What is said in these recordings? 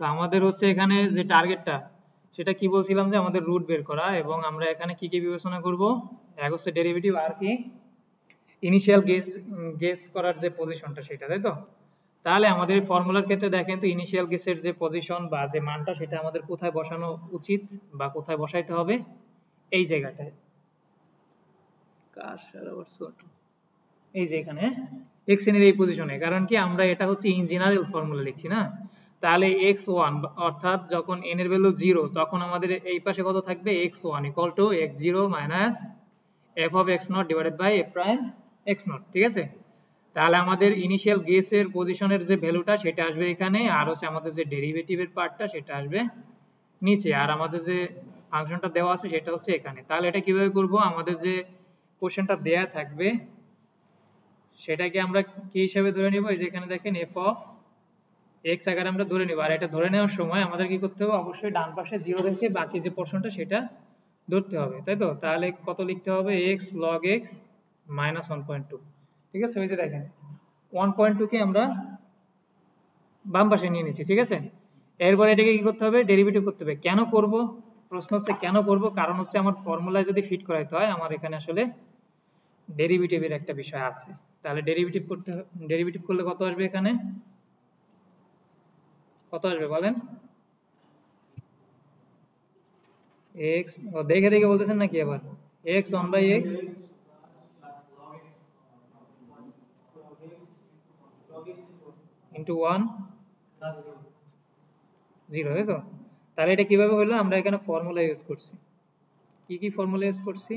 তো আমাদের হচ্ছে এখানে যে টার্গেটটা সেটা কি বলছিলাম যে আমাদের রুট বের করা, এবং আমরা এখানে কি কি বিবেচনা করব, এক হচ্ছে ডেরিভেটিভ আর কি ইনিশিয়াল গেস করার যে পজিশনটা সেটা, তাই তো? তাহলে আমাদের ফর্মুলার ক্ষেত্রে দেখেন তো ইনিশিয়াল গেসের যে পজিশন বা যে মানটা সেটা আমাদের কোথায় বসানো উচিত বা কোথায় বসাইতে হবে, এই জায়গাটায়। এই যে এখানে x এর এই পজিশনে, কারণ কি আমরা এটা হচ্ছে ইন জেনারেল ফর্মুলা লিখছি না, তাহলে x1 অর্থাৎ যখন n এর ভ্যালু 0 তখন আমাদের এই পাশে কত থাকবে, x1 equal to x0 minus f of x not divided by f prime x not, ঠিক আছে? তাহলে আমাদের ইনিশিয়াল গেসের পজিশনের যে ভ্যালুটা সেটা আসবে এখানে, আর হচ্ছে আমাদের যে ডেরিভেটিভের পার্টটা সেটা আসবে নিচে, আর আমাদের যে ফাংশনটা দেওয়া আছে সেটা হচ্ছে এখানে। তাহলে এটা কিভাবে করব, আমাদের যে কোশ্চেনটা দেয়া থাকবে সেটাকে আমরা কি হিসেবে ধরে নিব, এই যে এখানে দেখেন f অফ x আকারে আমরা ধরে নিব, আর এটা ধরে নেওয়ার সময় আমাদের কি করতে হবে, অবশ্যই ডান পাশে 0 রেখে বাকি যে পোরশনটা সেটা ধরতে হবে, তাই তো? তাহলে কত লিখতে হবে, x log x minus 1.2, ঠিক আছে? ওই যে দেখেন 1.2 কে আমরা বাম পাশে নিয়ে নিচ্ছি, ঠিক আছে? এরপর এটাকে কি করতে হবে, ডেরিভেটিভ করতে হবে। কেন করব, প্রশ্ন হচ্ছে কেন করব, কারণ হচ্ছে আমার ফর্মুলায় যদি ফিট করাইতে হয় আমার এখানে আসলে ডেরিভেটিভের একটা বিষয় আছে। তাহলে ডেরিভেটিভ করলে কত আসবে, এখানে কত আসবে বলেন? x, ও দেখে দেখে বলতেছেন নাকি আবার, x 1 বাই x ইন্টু 1 0, তাই তো? তাহলে এটা কিভাবে হলো, আমরা এখানে ফর্মুলা ইউজ করছি। কি কি ফর্মুলা ইউজ করছি,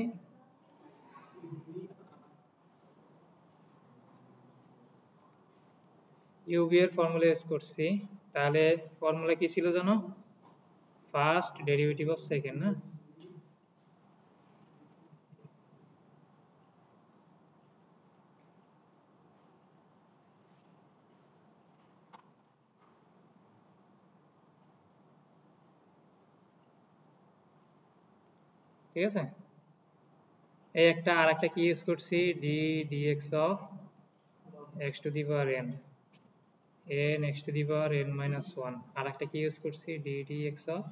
ইউভি এর ফর্মুলা ইউজ করছি। তাহলে ফর্মুলা কি ছিল জানো, ফার্স্ট ডেরিভেটিভ অফ সেকেন্ড, না? ঠিক আছে, এই একটা, আর একটা কি ইউজ করছি, D d x of X to the power N, N X to the power N minus one, আর একটা কি ইউজ করছি, D d x of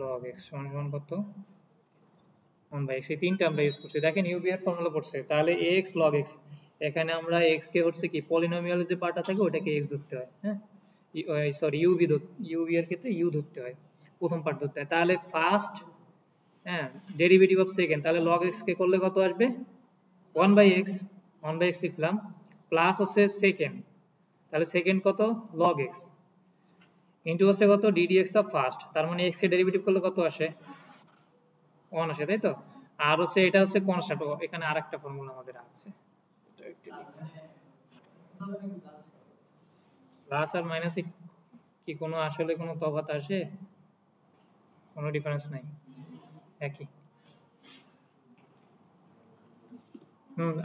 log X সমান সমান কত, 1/x, এই তিনটা আমরা ইউজ করছি। দেখেন ইউবি এর ফর্মুলা পড়ছে, তাহলে x log x, এখানে আমরা x কে হচ্ছে কি পলিনোমিয়ালের যে পার্টটা থাকে ওটাকে x ধরতে হয়, হ্যাঁ? সরি ইউবি এর ক্ষেত্রে u ধরতে হয়, প্রথম পার্ট ধরতে হয়। তাহলে ফার্স্ট, হ্যাঁ, ডেরিভেটিভ অফ সেকেন্ড, তাহলে log x কে করলে কত আসবে, 1/x, 1/x লিখলাম, প্লাস হচ্ছে সেকেন্ড, তাহলে সেকেন্ড কত, log x, ইন্টু হচ্ছে কত, ddx অফ ফার্স্ট, তার মানে x এর ডেরিভেটিভ করলে কত আসে, 1 আসে, তাই তো? আর হচ্ছে এটা হচ্ছে কনস্ট্যান্ট, এখানে আরেকটা ফর্মুলা আমাদের আছে, প্লাস আর মাইনাসে কি কোনো আসলে কোনো তফাৎ আসে, কোনো ডিফারেন্স নাই, একই।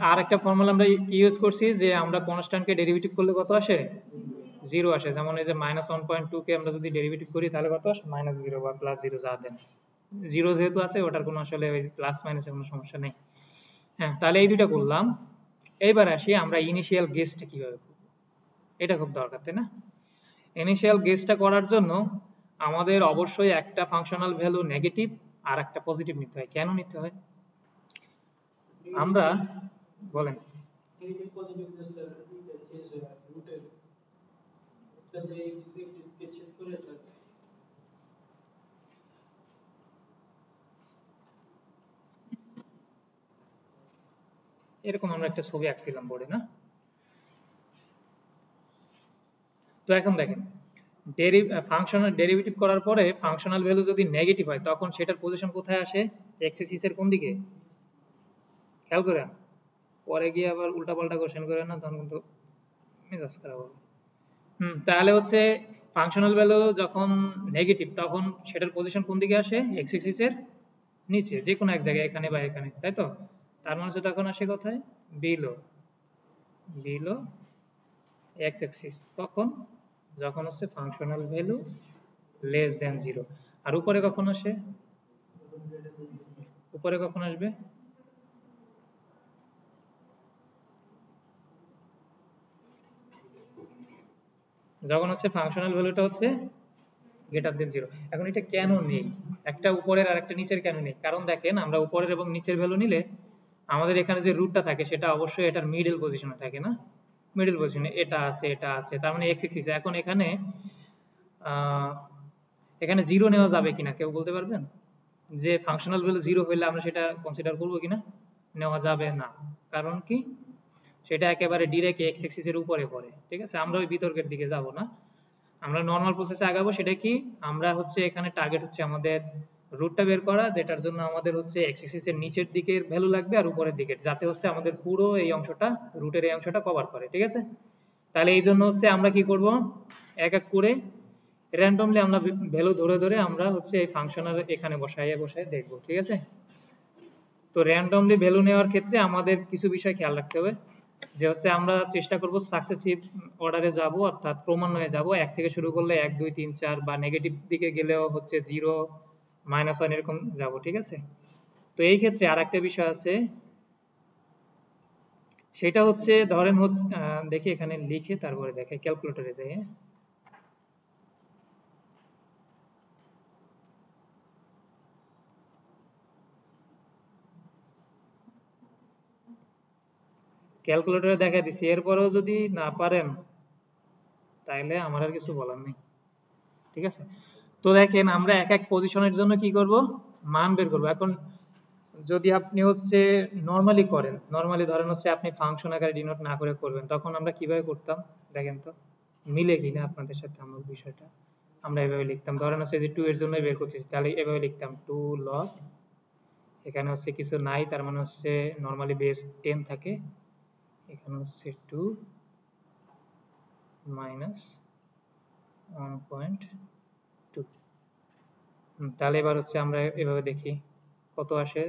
আর একটা ফর্মুলা আমরা ইউজ করছি যে আমরা কনস্ট্যান্টকে ডেরিভেটিভ করলে কত আসে, 0 আসে। যেমন এই যে -1.2 কে আমরা যদি ডেরিভেটিভ করি তাহলে কত আসে, -0 বা +0 যা দেন, 0 যেহেতু আছে ওটার কোনো আসলে ওই প্লাস মাইনাসের কোনো সমস্যা নেই। হ্যাঁ, তাহলে এই দুইটা করলাম। এইবার আসি আমরা ইনিশিয়াল গেসটা কিভাবে করব, এটা খুব দরকার, তাই না? ইনিশিয়াল গেসটা করার জন্য আমাদের অবশ্যই একটা ফাংশনাল ভ্যালু নেগেটিভ আর একটা পজিটিভ নিতে হয়। কেন নিতে হয়, আমরা বলেন। এরকম আমরা একটা ছবি আঁকছিলাম বোর্ডে, না? তো এখন দেখেন ফাংশনাল ডেরিভেটিভ করার পরে ফাংশনাল ভ্যালু যদি নেগেটিভ হয় তখন সেটার পজিশন কোথায় আসে, এক্স এর কোন দিকে, খেয়াল করেন, পরে গিয়ে আবার উল্টাপাল্টা কোশ্চেন করেন না, তখন কিন্তু মেজাজ খারাপ হবে। তাহলে হচ্ছে ফাংশনাল ভ্যালু যখন নেগেটিভ তখন সেটার পজিশন কোন দিকে আসে, এক্স এর নিচে, যে কোনো এক জায়গায়, এখানে বা এখানে, তাই তো? তার মানে হচ্ছে তখন আসে কোথায়, বিলো বিলো এক্স অ্যাক্সিস, কখন, যখন হচ্ছে ফাংশনাল ভ্যালু লেস দেন 0। আর উপরে কখন আসে, উপরে কখন আসবে, যখন হচ্ছে ফাংশনাল ভ্যালুটা হচ্ছে গ্রেটার দেন 0। এখন এটা কেন নেই, একটা উপরের আর একটা নিচের কেন নেই? কারণ দেখেন আমরা উপরের এবং নিচের ভ্যালু নিলে আমাদের এখানে যে রুটটা থাকে সেটা অবশ্যই এটার মিডল পজিশনে থাকে না, মিডল পজিশনে এটা আছে তার মানে x এক্সিস। এখন এখানে এখানে 0 নেওয়া যাবে কিনা কেউ বলতে পারবেন? যে ফাংশনাল ভ্যালু 0 হইলে আমরা সেটা কনসিডার করব কিনা? নেওয়া যাবে না। কারণ কি? সেটা একেবারে ডিরেক্ট x এক্সিসের উপরে পড়ে, ঠিক আছে? আমরা ওই বিতর্কের দিকে যাব না, আমরা নর্মাল প্রসেসে আগাবো। সেটা কি, আমরা হচ্ছে এখানে টার্গেট হচ্ছে আমাদের রুটটা বের করা, যেটার জন্য আমাদের হচ্ছে x এক্সিস এর নিচের দিকের ভ্যালু লাগবে আর উপরের দিকের, যাতে হচ্ছে আমাদের পুরো এই অংশটা, রুটের এই অংশটা কভার করে, ঠিক আছে? তাহলে এই জন্য হচ্ছে আমরা কি করব, এক এক করে র্যান্ডমলি আমরা ভ্যালু ধরে ধরে আমরা হচ্ছে এই ফাংশনাল এখানে বসায় দেখব, ঠিক আছে? তো র্যান্ডমলি ভ্যালু নেওয়ার ক্ষেত্রে আমাদের কিছু বিষয় খেয়াল রাখতে হবে, যে হচ্ছে আমরা চেষ্টা করব সাকসেসিভ অর্ডারে যাব, অর্থাৎ ক্রমান্বয়ে যাব। 1 থেকে শুরু করলে 1 2 3 4 বা নেগেটিভ দিকে গেলেও হচ্ছে 0 -1 এরকম যাব, ঠিক আছে? তো এই ক্ষেত্রে আরেকটা বিষয় আছে, সেটা হচ্ছে ধরেন হচ্ছে দেখি এখানে লিখে তারপরে দেখাই, ক্যালকুলেটরে যাই। ক্যালকুলেটরে দেখা দিছি, এরপরেও যদি না পারেন তাইলে আমার আর কিছু বলার নেই, ঠিক আছে? তো দেখেন আমরা এক এক পজিশনের জন্য কি করব, মান বের করব। এখন যদি আপনি হচ্ছে নরমালি করেন, নরমালি ধরেন হচ্ছে আপনি ফাংশন আকারে ডিনোট না করে করবেন, তখন আমরা কিভাবে করতাম দেখেন তো, মিলে কিনা আপনাদের সাথে আমার বিষয়টা। আমরা এভাবে লিখতাম, ধরেন হচ্ছে যে 2 এর জন্য বের করতেছি, তাহলে এভাবে লিখতাম 2 log, এখানে হচ্ছে কিছু নাই তার মানে হচ্ছে নরমালি বেস 10 থাকে, এখানে হচ্ছে 2 minus 1.2। তাহলে এবার হচ্ছে আমরা এভাবে দেখি কত আসে,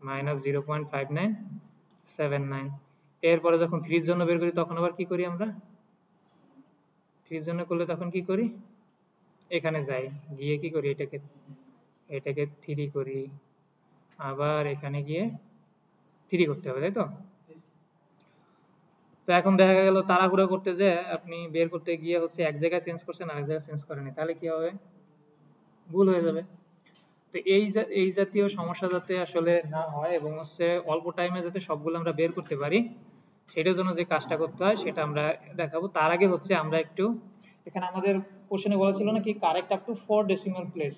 -0.5979। এরপরে যখন 3 এর জন্য বের করি তখন আবার কি করি, আমরা 3 এর জন্য করলে তখন কি করি, এখানে যাই, গিয়ে কি করি, এটাকে 3 করি, আবার এখানে গিয়ে 3 করতে হবে, তাই তো? তো এখন দেখা গেল তাড়াহুড়ো করতে যে আপনি বের করতে গিয়ে হচ্ছে এক জায়গায় চেঞ্জ করছেন আর এক জায়গায় চেঞ্জ করেনি, তাহলে কি হবে, ভুল হয়ে যাবে। তো এই জাতীয় সমস্যা যাতে আসলে না হয় এবং হচ্ছে অল্প টাইমে যাতে সবগুলো আমরা বের করতে পারি, সেটার জন্য যে কাজটা করতে হয় সেটা আমরা দেখাবো। তার আগে হচ্ছে আমরা একটু, এখানে আমাদের কোশ্চেনে বলা ছিল না কি correct up to 4 decimal place,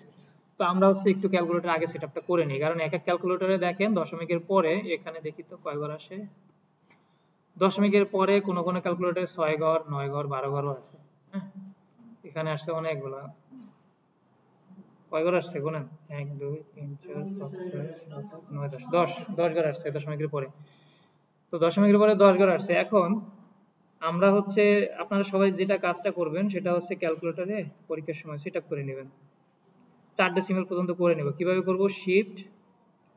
তো আমরা হচ্ছে একটু ক্যালকুলেটর আগে সেটআপটা করে নিই, কারণ এক এক ক্যালকুলেটরে দেখেন দশমিকের পরে, এখানে দেখি তো কয় ঘর আসে, দশমিকের পরে কোনো কোনো ক্যালকুলেটরে 6 ঘর 9 ঘর 12 ঘরও আছে, হ্যাঁ এখানে আসছে অনেকগুলা, কয় ঘর আসছে গুনেন, 1 2 3 4 5 6 7 8 9 10, 10 ঘর আসছে দশমিকের পরে। তো দশমিকের পরে 10 ঘর আসছে। এখন আমরা হচ্ছে, আপনারা সবাই যেটা কাজটা করবেন সেটা হচ্ছে ক্যালকুলেটরে পরীক্ষার সময় সেট আপ করে নেবেন, 4 ডেসিমাল পর্যন্ত করে নেব। কিভাবে করব, শিফট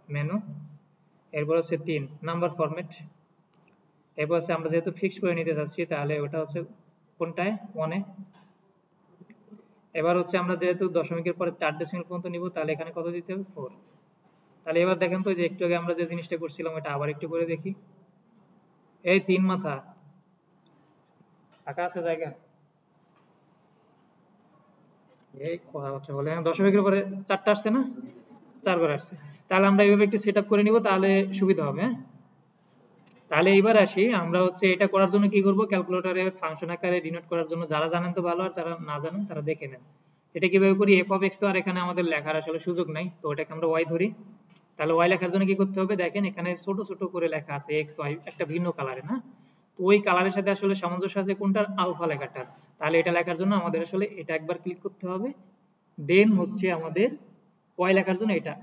মেনু, এরপর হচ্ছে 3 নাম্বার ফরম্যাট, এরপর হচ্ছে আমরা যেহেতু ফিক্স করে নিতে যাচ্ছি তাহলে ওটা হচ্ছে কোনটায়, 1 এ। এবার হচ্ছে আমরা যেহেতু দশমিকের পরে 4 ডেসিমাল পর্যন্ত নিব, তাহলে এখানে কত দিতে হবে, 4। তাহলে এবার দেখেন তো, যে একটু আগে আমরা যে জিনিসটা করছিলাম এটা আবার একটু করে দেখি, এই 3 মাথা ফাঁকা আছে জায়গা, এই কথা হচ্ছে বলে, দশমিকের পরে 4টা আসছে না, 4 ঘর আসছে। তাহলে আমরা এইভাবে একটু সেট আপ করে নিব, তাহলে সুবিধা হবে, হ্যাঁ? তাহলে এইবার আসি, আমরা হচ্ছে এটা করার জন্য কি করব, ক্যালকুলেটরে ফাংশন আকারে ডিনোট করার জন্য যারা জানেন তো ভালো, আর যারা না জানেন তারা দেখে নেন। এটা কিভাবে করি, f of x তো আর এখানে আমাদের লেখার আসলে সুযোগ নাই, তো এটাকে আমরা y ধরি। তাহলে y লেখার জন্য কি করতে হবে, দেখেন এখানে ছোট ছোট করে লেখা আছে x y, একটা ভিন্ন কালারে না, তো ওই কালারের সাথে আসলে সামঞ্জস্য আছে কোনটার, আলফা লেখাটার। তাহলে এটা লেখার জন্য আমাদের আসলে এটা একবার ক্লিক করতে হবে, দেন হচ্ছে আমাদের y লেখার জন্য এটা।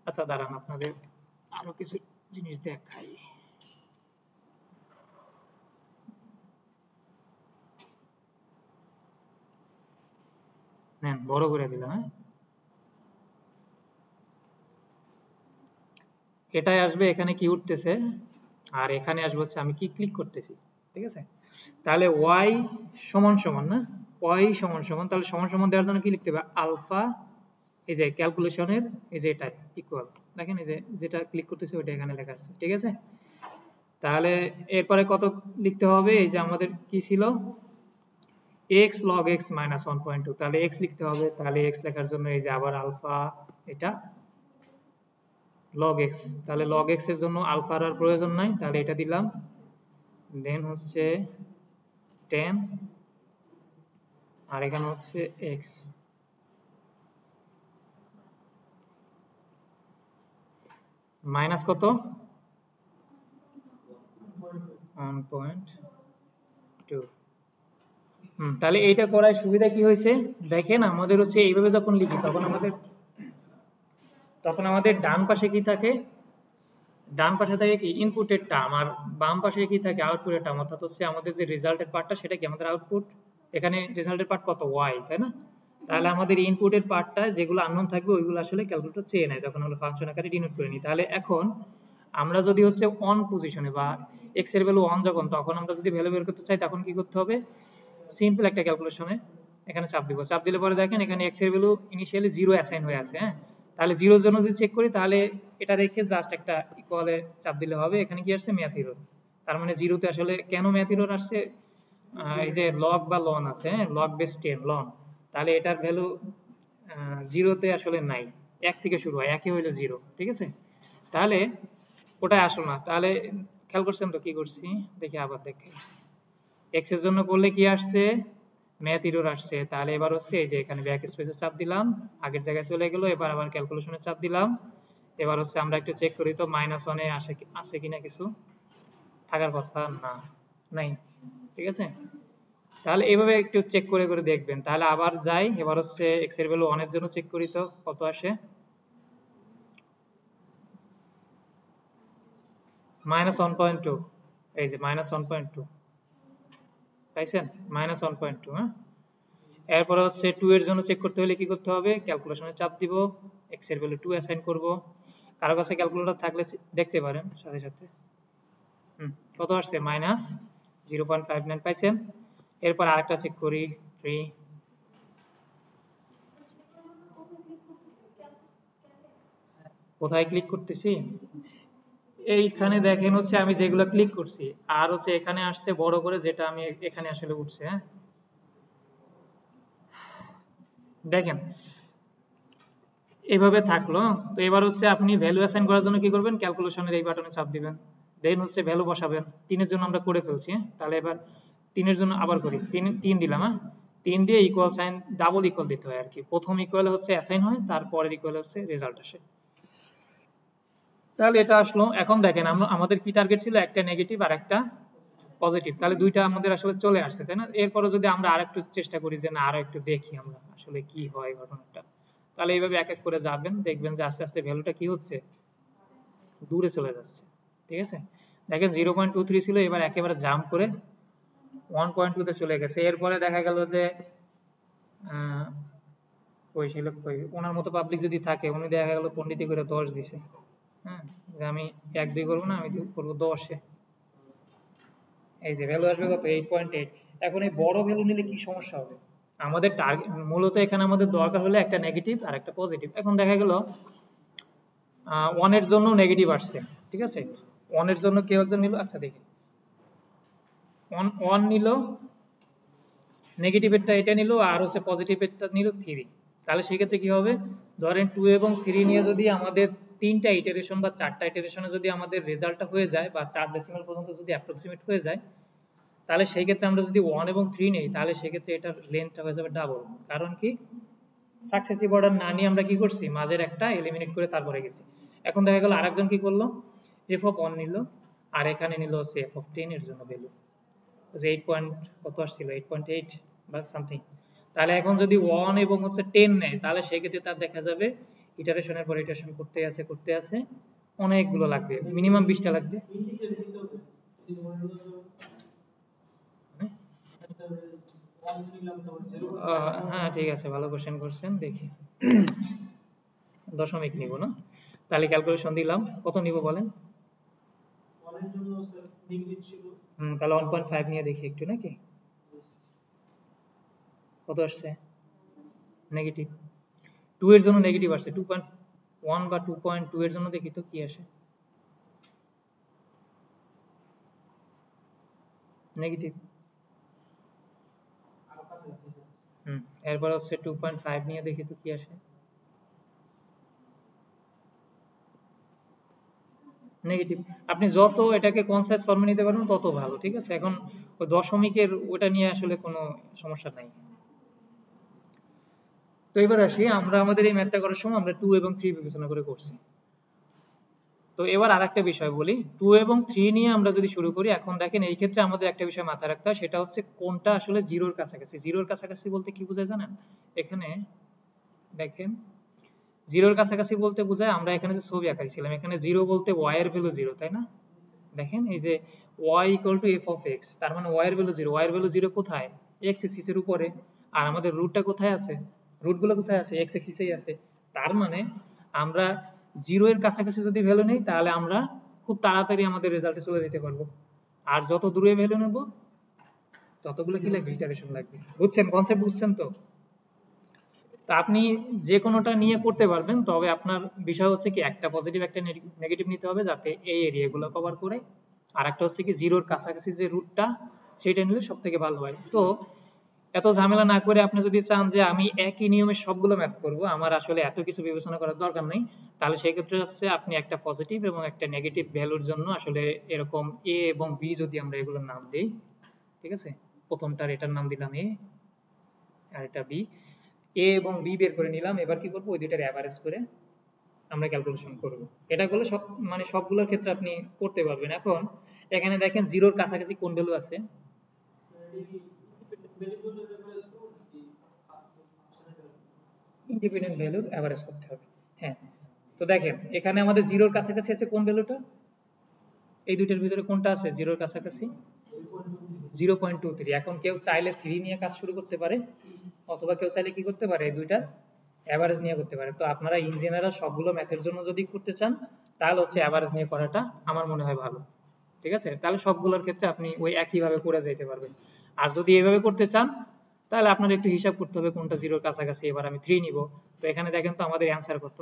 আচ্ছা দাঁড়ান, আপনাদের আরো কিছু জিনিস দেখাই, নেন বড় করে দিলাম, হ্যাঁ এটাই আসবে, এখানে কি উঠতেছে, আর এখানে আসবে হচ্ছে আমি কি ক্লিক করতেছি, ঠিক আছে? তাহলে y সমান সমান না, y সমান সমান, তাহলে সমান সমান দেওয়ার জন্য কি লিখতে হবে, আলফা, এই যে ক্যালকুলেশনের এই যে এটা ইকুয়াল, দেখেন এই যে যেটা ক্লিক করতেছি ওইটা এখানে লেখা আছে, ঠিক আছে? তাহলে এরপরে কত লিখতে হবে, এই যে আমাদের কি ছিল, x log x minus 1.2, তাহলে x লিখতে হবে। তাহলে x লেখার জন্য এই যে আবার আলফা, এটা log x, তাহলে log x এর জন্য আলফার আর প্রয়োজন নাই, তাহলে এটা দিলাম। দেন হচ্ছে 10 আর এখানে হচ্ছে x মাইনাস কত 1.2। তাহলে এইটা করার সুবিধা কি হয়েছে দেখেন, আমাদের হচ্ছে এইভাবে যখন লিখি তখন আমাদের ডান পাশে কি থাকে, ডান পাশে থাকে কি ইনপুটের টার্ম, আর বাম পাশে কি থাকে আউটপুটের টার্ম। অর্থাৎ হচ্ছে আমাদের যে রেজাল্টের পার্টটা সেটা কি আমাদের আউটপুট, এখানে রেজাল্টের পার্ট কত y, তাই না? তাহলে আমাদের ইনপুটের পার্টটা যেগুলো আননোন থাকবে ওইগুলো আসলে ক্যালকুলেটর চেয়ে নেয় যখন আমরা ফাংশন আকারে ডিনোট করে নিই। তাহলে এখন আমরা যদি হচ্ছে অন পজিশনে বা x এর ভ্যালু অন যখন, তখন আমরা যদি ভ্যালু বের করতে চাই তখন কি করতে হবে, সিম্পল একটা ক্যালকুলেশনে এখানে চাপ দিব। চাপ দিলে পরে দেখেন এখানে x এর ভ্যালু ইনিশিয়ালি 0 অ্যাসাইন হয়ে আছে। হ্যাঁ, তাহলে 0 এর জন্য যদি চেক করি তাহলে এটা রেখে জাস্ট একটা ইকুয়ালে চাপ দিলে হবে। এখানে কি আসছে ম্যাথ এরর, তার মানে 0 তে আসলে কেন ম্যাথ এরর আসছে, এই যে লগ বা লন আছে, হ্যাঁ লগ বেস 10 লন, তাহলে এটার ভ্যালু 0 তে আসলে নাই, 1 থেকে শুরু হয়, 1 হইলো 0, ঠিক আছে? তাহলে ওটা আসলো না। তাহলে খেয়াল করছেন তো কি করছি, দেখি আবার দেখি, x এর জন্য করলে কি আসছে ম্যাথ এরর আসছে। তাহলে এবার হচ্ছে এই যে এখানে ব্যাক স্পেসে চাপ দিলাম, আগের জায়গায় চলে গেল, এবার আবার ক্যালকুলেশনে চাপ দিলাম। এবার হচ্ছে আমরা একটু চেক করি তো -1 এ আছে কিনা, কিছু থাকার কথা না, নাই, ঠিক আছে? তাহলে এইভাবে একটু চেক করে করে দেখবেন। তাহলে আবার যাই, এবার হচ্ছে x এর ভ্যালু 1 এর জন্য চেক করি তো কত আসে, -1.2, এই যে -1.2 পাইছেন, -1.2। হ্যাঁ, এরপরে হচ্ছে 2 এর জন্য চেক করতে হলে কি করতে হবে, ক্যালকুলেশনে চাপ দিব, x এর ভ্যালু 2 অ্যাসাইন করব। কারো কাছে ক্যালকুলেটর থাকলে দেখতে পারেন সাথে সাথে। কত আসছে, -0.59 পাইছেন। এরপর আরেকটা চেক করি 3, কোথায় ক্লিক করতেছি, এইখানে দেখেন হচ্ছে আমি যেগুলো ক্লিক করছি, আর হচ্ছে এখানে আসছে বড় করে যেটা আমি এখানে আসলে উঠছে। হ্যাঁ, দেখেন এইভাবে থাকলো। তো এবার হচ্ছে আপনি ভ্যালু অ্যাসাইন করার জন্য কি করবেন, ক্যালকুলেশনের এই বাটনে চাপ দিবেন, দেন হচ্ছে ভ্যালু বসাবেন। 3 এর জন্য আমরা করে ফেলছি। তাহলে এবার 3 এর জন্য আবার করি, 3 দিলাম। হ্যাঁ, 3 দিয়ে ইকুয়াল সাইন ডাবল ইকুয়াল দিতে হয় আর কি, প্রথম ইকুয়াল হচ্ছে অ্যাসাইন হয়, তারপরের ইকুয়াল হচ্ছে রেজাল্ট আসে। তাহলে এটা আসলো। এখন দেখেন আমাদের কি টার্গেট ছিল, একটা নেগেটিভ আর একটা পজিটিভ, তাহলে দুইটা আমাদের আসলে চলে আসছে, তাই না? এরপরে যদি আমরা আরেকটু চেষ্টা করি যে না আরো একটু দেখি আমরা আসলে কি হয় ঘটনাটা, তাহলে এইভাবে এক এক করে যাবেন, দেখবেন যে আস্তে আস্তে ভ্যালুটা কি হচ্ছে, দূরে চলে যাচ্ছে, ঠিক আছে? দেখেন 0.23 ছিল, এবার একেবারে জাম্প করে 1.2 তে চলে গেছে। এরপরে দেখা গেল যে কই ছিল, কই ওনার মতো পাবলিক যদি থাকে, উনি দেখা গেল পণ্ডিতি করে 10 দিছে। হ্যাঁ, যে আমি 1-2 করবো না, আমি করবো 10 এ। এই যে ভ্যালু আসবে কত, 8.8। এখন এই বড় ভ্যালু নিলে কি সমস্যা হবে, আমাদের টার্গেট মূলত এখানে আমাদের দরকার হলে একটা নেগেটিভ আর একটা পজিটিভ। এখন দেখা গেল 1 এর জন্য নেগেটিভ আসছে, ঠিক আছে? 1 এর জন্য কেউ একজন নিল, আচ্ছা দেখি 1 নিল, নেগেটিভ এরটা এটা নিল, আর হচ্ছে পজিটিভ এরটা নিল 3। তাহলে সেক্ষেত্রে কি হবে, ধরেন 2 এবং 3 নিয়ে যদি আমাদের 3টা ইটারেশন বা 4টা ইটারেশনে যদি আমাদের রেজাল্টটা হয়ে যায়, বা 4 ডেসিমাল পর্যন্ত যদি অ্যাপ্রক্সিমেট হয়ে যায়, তাহলে সেই ক্ষেত্রে আমরা যদি 1 এবং 3 নেই, তাহলে সেক্ষেত্রে এটার লেন্থটা হয়ে যাবে ডাবল। কারণ কি, সাকসেসিভ অর্ডার না নিয়ে আমরা কি করছি, মাঝের একটা এলিমিনেট করে তারপরে গেছি। এখন দেখা গেল আরেকজন কি করলো, এফ অফ 1 নিল, আর এখানে নিল হচ্ছে এফ অফ 10 এর জন্য ভ্যালু, যে 8 পয়েন্ট কত আসছিল, 8.8 বা সামথিং। তাহলে এখন যদি 1 এবং হচ্ছে 10 নেয়, তাহলে সেক্ষেত্রে তার দেখা যাবে ইটারেশনের পর ইটারেশন করতে আছে অনেকগুলো লাগবে, মিনিমাম 20টা লাগবে। হ্যাঁ ঠিক আছে, ভালো কোশ্চেন করছেন, দেখি দশমিক নিব না, তাহলে ক্যালকুলেশন দিলাম, কত নিব বলেন? তাহলে 1.5 নিয়ে দেখি একটু নাকি, কত আসছে নেগেটিভ। 2 এর জন্য নেগেটিভ আসছে 2.1 বা 2.2 এর জন্য দেখি তো কি আসে, নেগেটিভ। এরপর হচ্ছে 2.5 নিয়ে দেখি তো কি আসে। নেগেটিভ। আপনি যত এটাকে কনসাইজ ফর্মে নিতে পারবেন তত ভালো, ঠিক আছে? এখন ওই দশমিকের ওটা নিয়ে আসলে কোনো সমস্যা নাই। তো এবার আসি, আমরা আমাদের এই ম্যাথটা করার সময় আমরা 2 এবং 3 বিবেচনা করে করছি। তো এবার আরেকটা বিষয় বলি, 2 এবং 3 নিয়ে আমরা যদি শুরু করি, এখন দেখেন এই ক্ষেত্রে আমাদের একটা বিষয় মাথায় রাখতে হয়, সেটা হচ্ছে কোনটা আসলে জিরোর কাছাকাছি। জিরোর কাছাকাছি বলতে কি বোঝায় জানেন? এখানে দেখেন, জিরোর কাছাকাছি বলতে বোঝায়, আমরা এখানে যে ছবি আঁকাইছিলাম, এখানে জিরো বলতে y এর ভ্যালু জিরো, তাই না? দেখেন এই যে y equal to F of x, তার মানে y এর ভ্যালু জিরো। y এর ভ্যালু জিরো কোথায়? এক্স এক্সিস এর উপরে। আর আমাদের রুটটা কোথায় আছে? রুটগুলো কোথায় আছে? এক্স এক্সিসেই আছে। তার মানে আমরা জিরো এর কাছাকাছি যদি ভ্যালু নেই, তাহলে আমরা খুব তাড়াতাড়ি আমাদের রেজাল্টে চলে যেতে পারবো। আর যত দূরে ভ্যালু নেব, ততগুলো কি লাগবে? ইটারেশন লাগবে। বুঝছেন? কনসেপ্ট বুঝছেন তো? তা আপনি যে কোনোটা নিয়ে করতে পারবেন, তবে আপনার বিষয় হচ্ছে কি, একটা পজিটিভ একটা নেগেটিভ নিতে হবে যাতে এই এরিয়াগুলো কভার করে। আর একটা হচ্ছে কি, জিরোর কাছাকাছি যে রুটটা, সেটা নিলে সব থেকে ভালো হয়। তো এত ঝামেলা না করে আপনি যদি চান যে আমি একই নিয়মে সবগুলো ম্যাথ করব, আমার আসলে এত কিছু বিবেচনা করার দরকার নেই, তাহলে সেই ক্ষেত্রে হচ্ছে আপনি একটা পজিটিভ এবং একটা নেগেটিভ ভ্যালুর জন্য আসলে এরকম এ এবং বি যদি আমরা এগুলোর নাম দিই, ঠিক আছে? প্রথমটার এটার নাম দিলাম এ, আর এটা বি। এ এবং বি বের করে নিলাম। এবার কি করব? ওই দুইটার অ্যাভারেজ করে আমরা ক্যালকুলেশন করব। এটা করলে সব, মানে সবগুলোর ক্ষেত্রে আপনি করতে পারবেন। এখন এখানে দেখেন জিরোর কাছাকাছি কোন ভ্যালু আছে? ইন্ডিপেন্ডেন্ট ভ্যালুর অ্যাভারেজ করতে হবে। হ্যাঁ, তো দেখেন এখানে আমাদের জিরোর কাছাকাছি আছে কোন ভ্যালুটা? এই দুইটার ভিতরে কোনটা আছে জিরোর কাছাকাছি? 0.23। এখন কেউ চাইলে 3 নিয়ে কাজ শুরু করতে পারে, অথবা কেউ চাইলে কি করতে পারে, এই দুইটার অ্যাভারেজ নিয়ে করতে পারে। তো আপনারা ইন জেনারেল সবগুলো ম্যাথের জন্য যদি করতে চান, তাহলে হচ্ছে অ্যাভারেজ নিয়ে করাটা আমার মনে হয় ভালো, ঠিক আছে? তাহলে সবগুলোর ক্ষেত্রে আপনি ওই একইভাবে করে যেতে পারবেন। আর যদি এইভাবে করতে চান, তাহলে আপনার একটু হিসাব করতে হবে কোনটা জিরোর কাছাকাছি। এবার আমি 3 নিব। তো এখানে দেখেন তো আমাদের অ্যান্সার কত?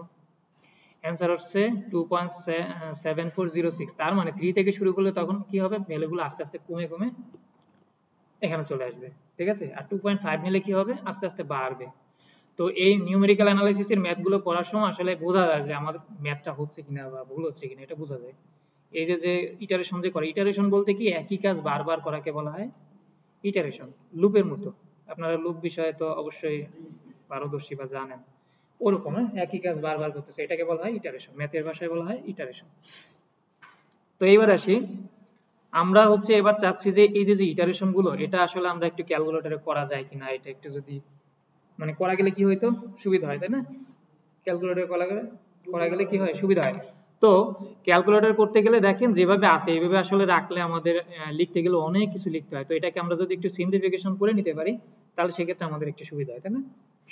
অ্যান্সার হচ্ছে 2.7406। তার মানে 3 থেকে শুরু করলে তখন কি হবে? ভ্যালুগুলো আস্তে আস্তে কমে কমে এখানে চলে আসবে, ঠিক আছে? আর 2.5 নিলে কি হবে? আস্তে আস্তে বাড়বে। তো এই নিউমেরিক্যাল অ্যানালাইসিসের ম্যাথগুলো পড়ার সময় আসলে বোঝা যায় যে আমাদের ম্যাথটা হচ্ছে কিনা বা ভুল হচ্ছে কিনা, এটা বোঝা যায়। এই যে যে ইটারেশন যে করে, ইটারেশন বলতে কি, একই কাজ বারবার করাকে বলা হয় ইটারেশন। লুপের মতো। আপনারা লুপ বিষয়ে তো অবশ্যই পারদর্শী বা জানেন। ওরকম একই কাজ বারবার করতেছে, এটাকে বলা হয় ইটারেশন। ম্যাথের ভাষায় বলা হয় ইটারেশন। তো এইবার আসি, আমরা হচ্ছে এবার চাচ্ছি যে এই যে যে ইটারেশন গুলো, এটা আসলে আমরা একটু ক্যালকুলেটরে করা যায় কিনা, এটা একটু যদি মানে করা গেলে কি হইতো? সুবিধা হয়, তাই না? ক্যালকুলেটর করা গেলে কি হয়? সুবিধা হয়। তো ক্যালকুলেটর করতে গেলে দেখেন যেভাবে আছে এইভাবে আসলে রাখলে আমাদের লিখতে গেলে অনেক কিছু লিখতে হয়। তো এটাকে আমরা যদি একটু সিম্পলিফিকেশন করে নিতে পারি, তাহলে সেক্ষেত্রে আমাদের একটু সুবিধা হয়, তাই না?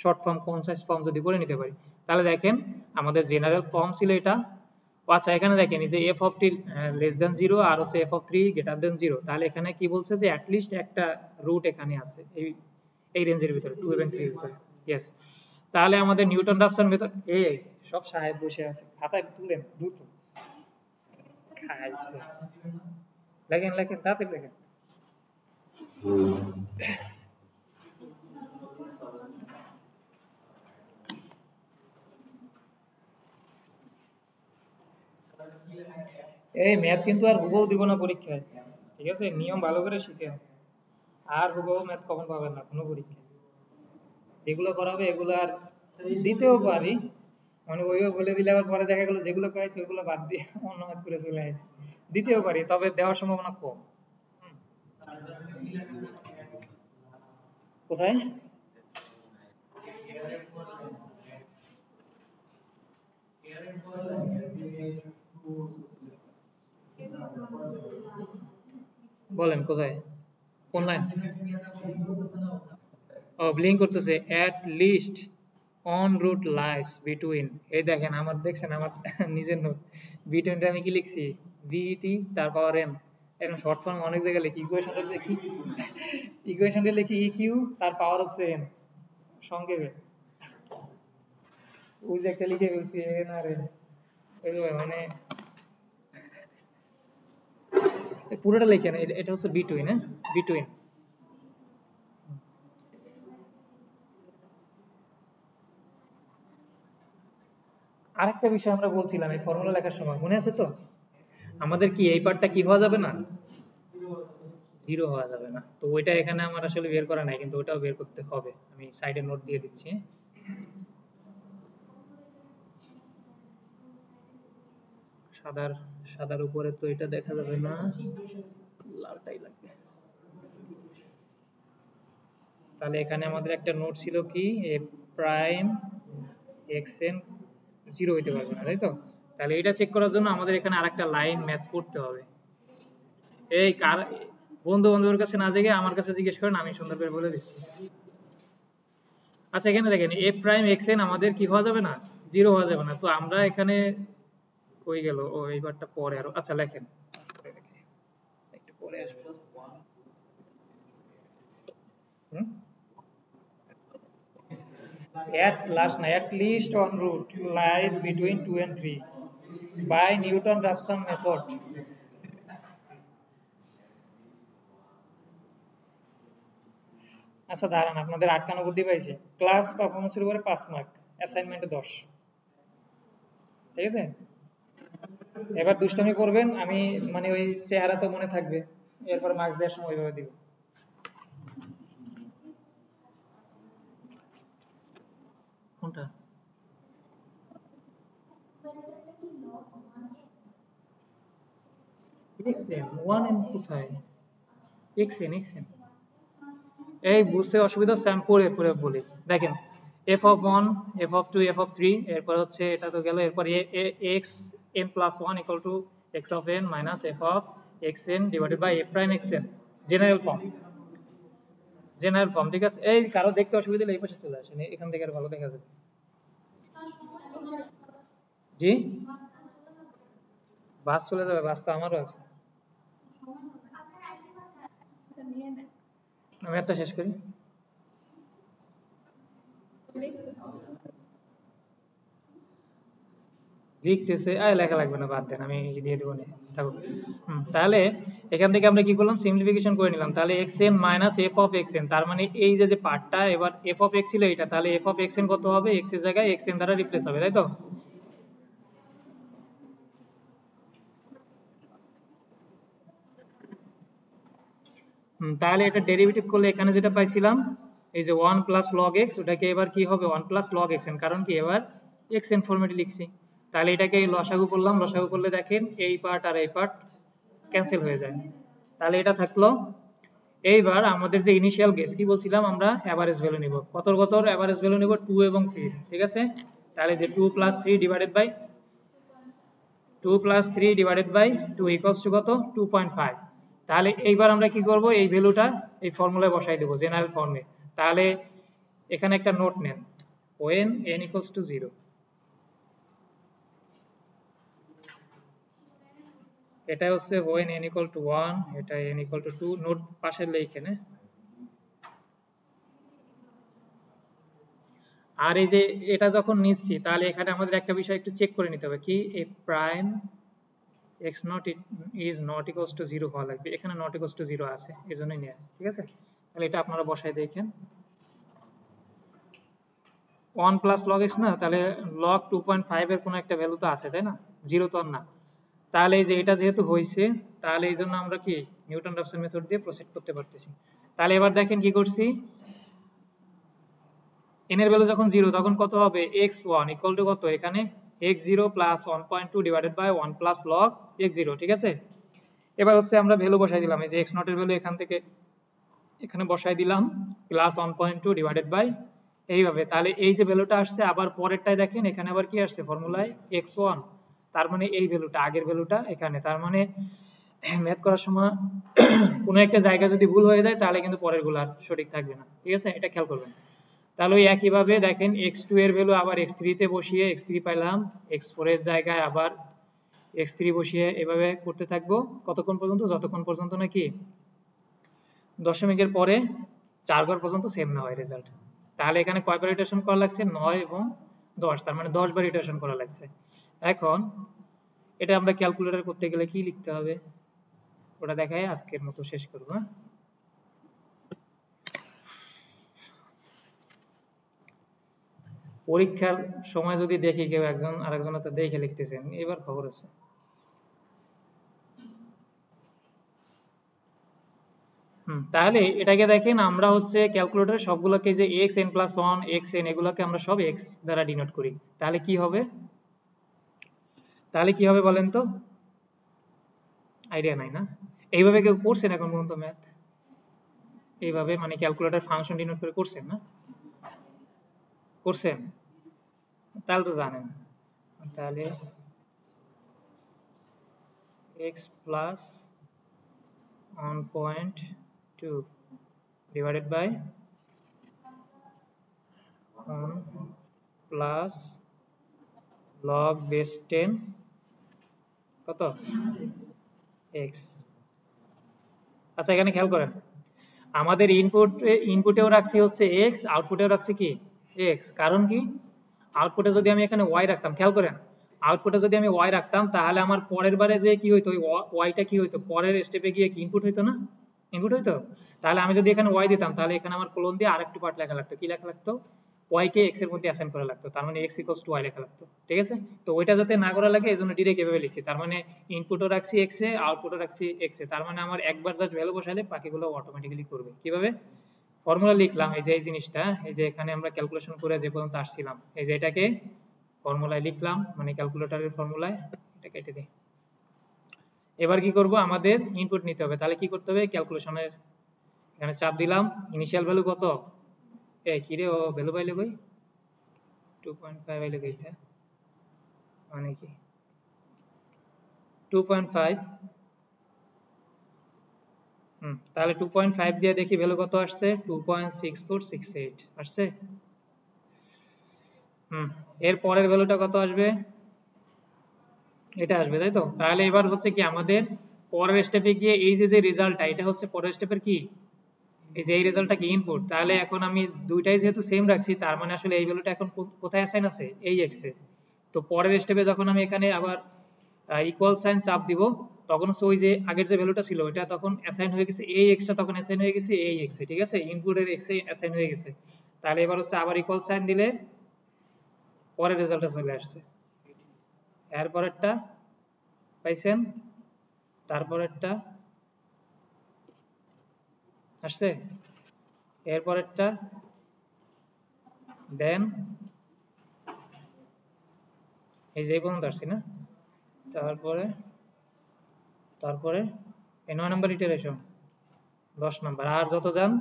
শর্ট ফর্ম, কনসাইজ ফর্ম যদি করে নিতে পারি, তাহলে দেখেন আমাদের জেনারেল ফর্ম ছিল এটা। ও আচ্ছা, এখানে দেখেন এই যে F of T less than zero আর হচ্ছে F of three greater than zero, তাহলে এখানে কি বলছে যে অ্যাটলিস্ট একটা রুট এখানে আছে এই এই রেঞ্জের ভিতরে, 2 এবং 3 এর ভিতরে। ইয়েস। তাহলে আমাদের নিউটন রাফসন মেথড, এই সব সাহেব বসে আছে, খাতায় তুলেন দ্রুত। খাইছে। লেখেন লেখেন, তাড়াতাড়ি লেখেন। এই ম্যাথ কিন্তু আর হুবহু দিব না পরীক্ষায়, ঠিক আছে? নিয়ম ভালো করে শিখেন। আর হুবহু ম্যাথ কখন পাবেন না কোনো পরীক্ষায়। যেগুলো করাবে এগুলো আর দিতেও পারি, মানে ওইভাবে বলে দিলে আবার পরে দেখা গেলো যেগুলো করাইছে ওইগুলো বাদ দিয়ে অন্য ম্যাথ করে চলে আসে। দিতেও পারি, তবে দেওয়ার সম্ভাবনা কম। হুম। কোথায়? বলেন কোথায়? কোন লাইন? ও, ব্লিঙ্ক করতেছে। At least one root lies between, এই দেখেন আমার, দেখছেন আমার নিজের নোট, বিটুইনটা আমি কি লিখছি? বিটি তার পাওয়ার এম। এখন শর্ট ফর্ম অনেক জায়গায় লিখি, ইকুয়েশনটা লিখি, ইকুয়েশনটা লিখি ই কিউ তার পাওয়ার হচ্ছে এম, সংক্ষেপে। ওই যে একটা লিখে ফেলছি এন আর এন, মানে পুরোটা লিখে না, এটা হচ্ছে বিটুইন, হ্যাঁ, বিটুইন। আরেকটা বিষয় আমরা বলছিলাম এই ফর্মুলা লেখার সময়, মনে আছে তো? আমাদের কি এই পার্টটা কি হওয়া যাবে না? জিরো হওয়া যাবে না। তো ওইটা এখানে আমার আসলে বের করা নাই, কিন্তু ওটাও বের করতে হবে। আমি সাইডে নোট দিয়ে দিচ্ছি। সাদার সাদার উপরে তো এটা দেখা যাবে না, লালটাই লাগবে। তাহলে এখানে আমাদের একটা নোট ছিল কি, A prime x N zero হইতে পারবে না, তাই তো? তাহলে এটা চেক করার জন্য আমাদের এখানে আরেকটা লাইন ম্যাথ করতে হবে। এই কার বন্ধু বান্ধবের কাছে না জেগে আমার কাছে জিজ্ঞেস করেন, আমি সুন্দর করে বলে দিচ্ছি। আচ্ছা এখানে দেখেন এ প্রাইম এক্স এন আমাদের কি হওয়া যাবে না, জিরো হওয়া যাবে না। তো আমরা এখানে কই গেল, ও এইবারটা পরে আরো, আচ্ছা লেখেন একটু পরে আসবে। হুম, at least one root lies between 2 and 3 by Newton-Raphson method. আচ্ছা দাঁড়ান, আপনাদের আটকানো বুদ্ধি পাইছি। ক্লাস পারফরমেন্সের উপরে 5 মার্ক, অ্যাসাইনমেন্টে 10, ঠিক আছে? এবার দুষ্টামি করবেন, আমি মানে ওই চেহারা তো মনে থাকবে, এরপর মার্কস দেওয়ার সময় ওইভাবে দিব। কোনটা? xn 1n কোথায়? xn এই বুঝতে অসুবিধা হচ্ছে, আমি পরে পরে বলি। দেখেন f of 1, f of 2, f of 3, এরপর হচ্ছে এটা তো গেল, এরপর x n plus 1 equal to x of n minus f of xn divided by f prime xn, general form. General form, ঠিক আছে? এই কারো দেখতে অসুবিধা হলে এই পাশে চলে আসেন, এখান থেকে আর ভালো দেখা যাবে। জি, বাস চলে যাবে, বাস তো আমারও আছে। আমি একটা শেষ করি। লিখতেছে, লেখা লাগবে না, বাদ দেন, আমি দিয়ে দেবো। থাকুক। তাহলে এখান থেকে আমরা কি করলাম, সিম্পলিফিকেশন করে নিলাম। তাহলে xn minus F of xn, তার মানে এই যে পার্টটা, এবার এফ অফ এক্স ছিল এটা, তাহলে এফ অফ xn কত হবে, x এর জায়গায় xn দ্বারা রিপ্লেস হবে, তাই তো? তাহলে এটা ডেরিভেটিভ করলে এখানে যেটা পাইছিলাম, এই যে 1 প্লাস লগ এক্স, ওটাকে এবার কি হবে 1 প্লাস লগ xn, কারণ কি এবার xn ফরম্যাটে লিখছি। তাহলে এটাকে লসাগু করলাম, লসাগু করলে দেখেন এই পার্ট আর এই পার্ট ক্যান্সেল হয়ে যায়। তাহলে এটা থাকলো। এইবার আমাদের যে ইনিশিয়াল গেস কি বলছিলাম, আমরা এভারেজ ভ্যালু নিব। কতর এভারেজ ভ্যালু নিব 2 এবং 3, ঠিক আছে? তাহলে যে 2 plus 3 divided by 2 equals to কত, 2.5। তাহলে এইবার আমরা কি করব, এই ভ্যালুটা এই ফর্মুলায় বসাই দেব জেনারেল ফর্মে। তাহলে এখানে একটা নোট নেন, when n equals to 0, এটা হচ্ছে when n equal to 1, এটা n equal to 2, নোট পাশে লিখে নে। আর এই যে এটা যখন নিচ্ছি, তাহলে এখানে আমাদের একটা বিষয় একটু চেক করে নিতে হবে, কি A prime x not is not equals to 0 হওয়া লাগবে। এখানে নট ইকুয়ালস টু 0 আছে, এজন্যই নেয়া, ঠিক আছে? তাহলে এটা আপনারা বসাই দেখেন, 1 প্লাস লগ x না, তাহলে লগ 2.5 এর কোনো একটা ভ্যালু তো আছে, তাই না? 0 তো আর না। তাহলে এই যে এটা যেহেতু হয়েছে, তাহলে এই জন্য আমরা কি নিউটন রাফসন মেথড দিয়ে প্রসিড করতে পারতেছি। তাহলে এবার দেখেন কি করছি, n এর ভ্যালু যখন 0, তখন কত হবে, x1 ইকুয়াল টু কত, এখানে x0 plus 1.2 divided by 1 plus log x0, ঠিক আছে? এবার হচ্ছে আমরা ভ্যালু বসাই দিলাম, এই যে x0 এর ভ্যালু এখান থেকে এখানে বসাই দিলাম, প্লাস 1.2 ডিভাইডেড বাই এইভাবে। তাহলে এই যে ভ্যালুটা আসছে, আবার পরেরটায় দেখেন এখানে আবার কি আসছে ফর্মুলায় x1, তার মানে এই ভ্যালুটা আগের ভ্যালুটা এখানে। তার মানে ম্যাথ করার সময় কোনো একটা জায়গা যদি ভুল হয়ে যায়, তাহলে কিন্তু পরের গুলো আর সঠিক থাকবে না, ঠিক আছে? এটা খেয়াল করবেন। তাহলে ওই একইভাবে দেখেন x2 এর ভ্যালু আবার x3 তে বসিয়ে x3 পাইলাম, x4 এর জায়গায় আবার x3 বসিয়ে এভাবে করতে থাকবো কতক্ষণ পর্যন্ত, যতক্ষণ পর্যন্ত নাকি দশমিকের পরে 4 ঘর পর্যন্ত সেম না হয় রেজাল্ট। তাহলে এখানে কয়বার ইটারেশন করা লাগছে, 9 এবং 10, তার মানে 10 বার ইটারেশন করা লাগছে। এখন এটা আমরা ক্যালকুলেটর করতে গেলে কি লিখতে হবে, ওটা দেখাই আজকের মতো শেষ করবো। পরীক্ষার সময় যদি দেখি কেউ একজন আরেকজনের তো দেখে লিখতেছেন, এবার খবর আছে। তাহলে এটাকে দেখেন আমরা হচ্ছে ক্যালকুলেটরে সবগুলোকে যে xn+1 xn এগুলোকে আমরা সব x দ্বারা ডিনোট করি। তাহলে কি হবে? বলেন তো? আইডিয়া নাই না? এইভাবে কেউ করছেন এখন পর্যন্ত ম্যাথ? এইভাবে মানে ক্যালকুলেটর ফাংশন ডিনোট করে করছেন না? করছেন? তাহলে তো জানেন। তাহলে x plus 1.2 divided by 1 plus log base 10 কত x। আচ্ছা এখানে খেয়াল করেন, আমাদের ইনপুটেও রাখছি হচ্ছে x, আউটপুটেও রাখছি কি x। কারণ কি, আউটপুটে যদি আমি এখানে y রাখতাম, খেয়াল করেন আউটপুটে যদি আমি y রাখতাম তাহলে আমার পরের বারে যে কি হইতো, ওই yটা কি হইতো, পরের স্টেপে গিয়ে কি ইনপুট হইতো না? ইনপুট হইতো। তাহলে আমি যদি এখানে y দিতাম তাহলে এখানে আমার কোলন দিয়ে আরেকটু পার্ট লেখা লাগতো। কি লেখা লাগতো? y কে x এর মধ্যে অ্যাসাইন করা লাগতো, তার মানে x y লেখা লাগতো। ঠিক আছে? তো ওইটা যাতে না করা লাগে এজন্য ডিরেক্ট এভাবে লিখছি। তার মানে ইনপুটও রাখছি x এ, আউটপুটও রাখছি x এ। তার মানে আমার একবার জাস্ট ভ্যালু বসাইলে বাকিগুলো অটোমেটিক্যালি করবে। কিভাবে? ফর্মুলা লিখলাম, এই যে এই জিনিসটা, এই যে এখানে আমরা ক্যালকুলেশন করে যে পর্যন্ত আসছিলাম, এই যে এটাকে ফর্মুলায় লিখলাম, মানে ক্যালকুলেটরের ফর্মুলায় এটা কেটে দিই। এবার কি করব, আমাদের ইনপুট নিতে হবে। তাহলে কি করতে হবে, ক্যালকুলেশনের এখানে চাপ দিলাম, ইনিশিয়াল ভ্যালু কত, কি রে ও ভ্যালু পাইলে কই, 2.5 আইলে কই, এটা মানে কি 2.5। তাহলে 2.5 দিয়ে দেখি ভ্যালু কত আসছে, 2.6468 আসছে। এর পরের ভ্যালুটা কত আসবে, এটা আসবে, তাই তো? তাহলে এবার হচ্ছে কি আমাদের পরের স্টেপে গিয়ে এই যে রেজাল্টটা, এটা হচ্ছে পরের স্টেপের কি, এই যে এই রেজাল্টটা কি ইনপুট। তাহলে এখন আমি দুইটাই যেহেতু সেম রাখছি, তার মানে আসলে এই ভ্যালুটা এখন কোথায় অ্যাসাইন আছে, এই x এ। তো পরের স্টেপে যখন আমি এখানে আবার ইকুয়াল সাইন চাপ দিব, তখন হচ্ছে ওই যে আগের যে ভ্যালুটা ছিল ওটা তখন অ্যাসাইন হয়ে গেছে এই x টা, তখন অ্যাসাইন হয়ে গেছে এই x এ। ঠিক আছে? ইনপুটের x এ অ্যাসাইন হয়ে গেছে। তাহলে এবার হচ্ছে আবার ইকুয়াল সাইন দিলে পরের রেজাল্টটা চলে আসছে। এর পরেরটা পাইছেন, তারপরেরটা আসছে, এরপরেরটা, দেন এই যে পর্যন্ত আসছে না, তারপরে এই 9 নম্বর ইটারেশন, 10 নম্বর, আর যত যান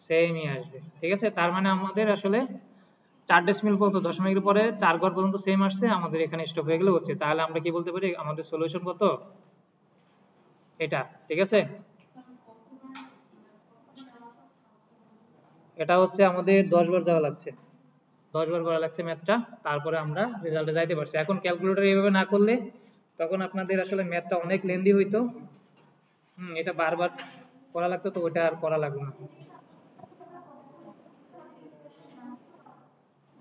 সেমই আসবে। ঠিক আছে? তার মানে আমাদের আসলে 4 ডেসিমেল পর্যন্ত, দশমিকের পরে 4 ঘর পর্যন্ত সেম আসছে, আমাদের এখানে স্টপ হয়ে গেলে হচ্ছে। তাহলে আমরা কি বলতে পারি, আমাদের সলিউশন কত, এটা। ঠিক আছে? এটা হচ্ছে আমাদের 10 বার যাওয়া লাগছে, 10 বার করা লাগছে ম্যাথটা, তারপরে আমরা রেজাল্টে যাইতে পারছি। এখন ক্যালকুলেটর এইভাবে না করলে তখন আপনাদের আসলে ম্যাথটা অনেক লেন্দি হইতো। এটা বারবার করা লাগতো, তো ওটা আর করা লাগবে না।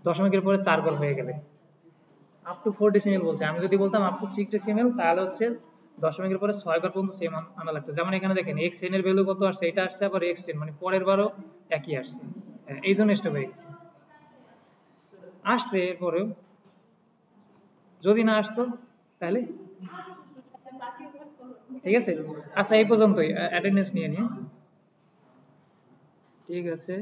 দশমিকের পরে 4 ঘর হয়ে গেলে আপ টু 4 ডেসিমেল বলছে। আমি যদি বলতাম আপ টু 6 ডেসিমেল তাহলে হচ্ছে দশমিকের পরে 6 ঘর পর্যন্ত সেম আনা লাগতো। যেমন এখানে দেখেন x10 এর ভ্যালু কত আসছে, এটা আসছে আবার x10, মানে পরের বারও একই আসছে। এই জন্য স্টপ হয়ে গেছে। আসছে এরপরেও, যদি না আসতো তাহলে ঠিক আছে। আচ্ছা এই পর্যন্তই, অ্যাটেন্ডেন্স নিয়ে নিয়ে, ঠিক আছে।